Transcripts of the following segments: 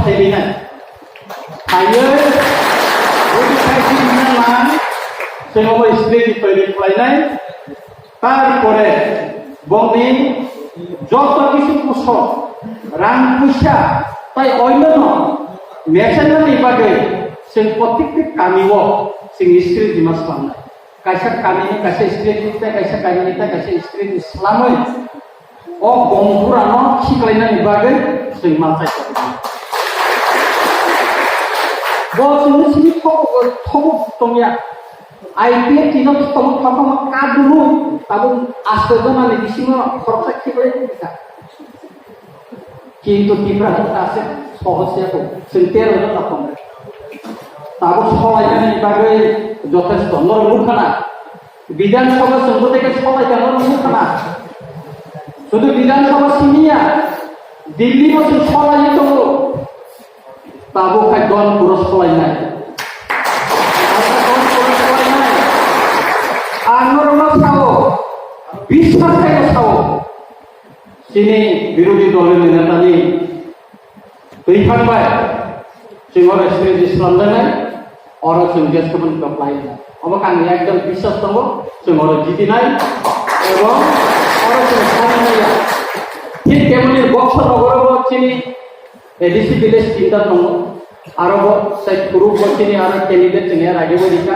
थाइलिनाय थायो बे थाइलिनाय मा जोंबो स्ट्रेट तैরি खालायनाय তারপরে বংনি যত কিছু কুশল রাং পয়সা তাই অন্য মেশিনারি বাগে जों प्रत्येक कामिव जों स्ट्रेट दिमाग खालामनाय कायसा कामिनि कायसा स्ट्रेट निफ्राय कायसा कामिनि कायसा स्ट्रेट इस्लामै अ गंफुरानो खिख्लायनायनि बागै जों माथाय बसुनि सिनि थब दंया आइपिए तिनो थब थब का दुलु ताबो आस्तेजनानि बिसिङो खरसा खिख्लायनाय কিন্তু তিব্রা আছে সহজেও जों 13 জন রকম তাবো সবাইকানি বাগে যথেষ্ট নরমুখানা বিধানসভা সংঘ থেকে সবাইকানি নরমুখানা শুধু বিধানসভা সিনিয়া দিল্লি বসে সবাই তো তাবো খাদ্যন পুরো সবাই নাই আর নরম সাও বিশ্বাস থেকে সাও সিনি বিরোধী দলের নেতানি दैखांबाय जों स्ट्रेट इस्लाम जानाय और जों जेसेबां दंलाय अब आंनि एकदम বিশ্বাস दङ जों जितिनाय এবং और जों सारिनाया ঠিক তেমনি বক্সনগরও চিনি এডিসি ভিলেজ তিনটা दङ आरो साइड ग्रुप চিনি আর ক্যান্ডিডেট চিনি আর আগে বলিকা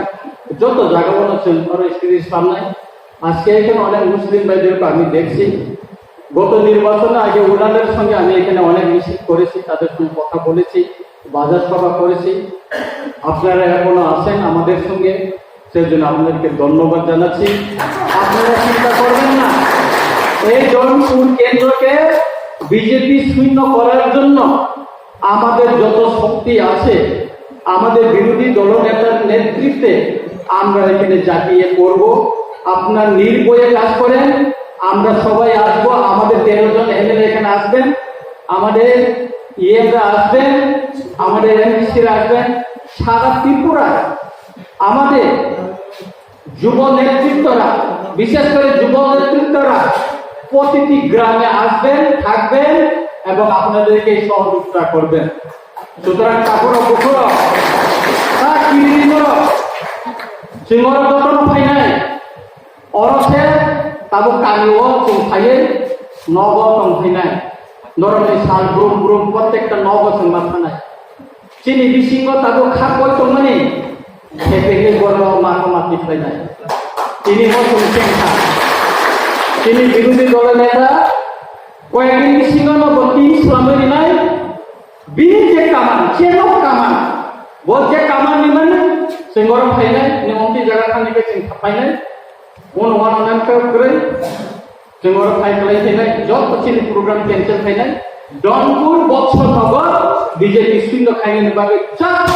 যত জায়গাগুলো जों और स्ट्रेट इस्लाम নাই আজকে এখানে অনেক মুসলিম ভাইদেরকে আমি দেখছি গত নির্বাচনে আগে উনাদের সঙ্গে আমি এখানে অনেক মিছিল করেছি তাদের সঙ্গে কথা বলেছি বাজার সভা করেছি আপনারা এখনো আছেন আমাদের সঙ্গে সেজন্য আপনাদেরকে ধন্যবাদ জানাচ্ছি আপনারা চিন্তা করবেন না এই জনপুর কেন্দ্রকে বিজেপি শূন্য করার জন্য আমাদের যত শক্তি আছে আমাদের বিরোধী দলনেতার নেতৃত্বে আমরা এখানে জাগিয়ে করব আপনার নির্ভয়ে কাজ করেন আমরা সবাই আসবো আমাদের 13 জন এমএলএ এখানে আসবেন আমাদের ইএমরা আসবেন আমাদের এমপিসিরা আসবেন সারা ত্রিপুরা আমাদের যুব নেতৃত্বরা বিশেষ করে যুব নেতৃত্বরা প্রতিটি গ্রামে আসবেন থাকবেন এবং আপনাদেরকে সহযোগিতা করবেন সুতরাং কাপড় বুকুর তা কিরিনো সিংহর যতন ফাইনাই অরসে তাবো কামিও जों थायो नग दंफैनाय नरमनि साल ग्रुम ग्रुम प्रत्येकटा नग जों माथानाय चिनि बिसिङो ताबो खापय दंमोनि हेपेके बर माखो माथि फैनाय चिनि जों सेंखा चिनि बिरोधी दल नेता कয়েকদিন बिसिङो नग टीम खालामनाय बि जे कामान चेनो कामान बो जे कामान निमन जों गर फैनाय निमन्ति जागा खानिके जों थाफायनाय उन वानान का करे जों फाइनाल फैनाय जब चिनि प्रोग्राम कैंसिल फैनाय डनपुर बक्सनगर बीजेपी शून्य खायनि बागै चाप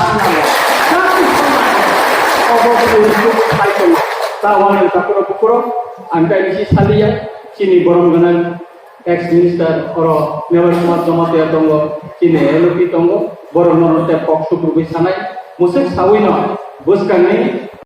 फाइनाल ता वान काकरो पुकरो आंकाय बिसि सालिया चिनि बरम गनान एक्स मिनिस्टार और मेयर समाज जमाते दङ चिनि एलपि दङ बरम नरते पक्ष ग्रुप सानाय मुसे सावैनो बुसकांनि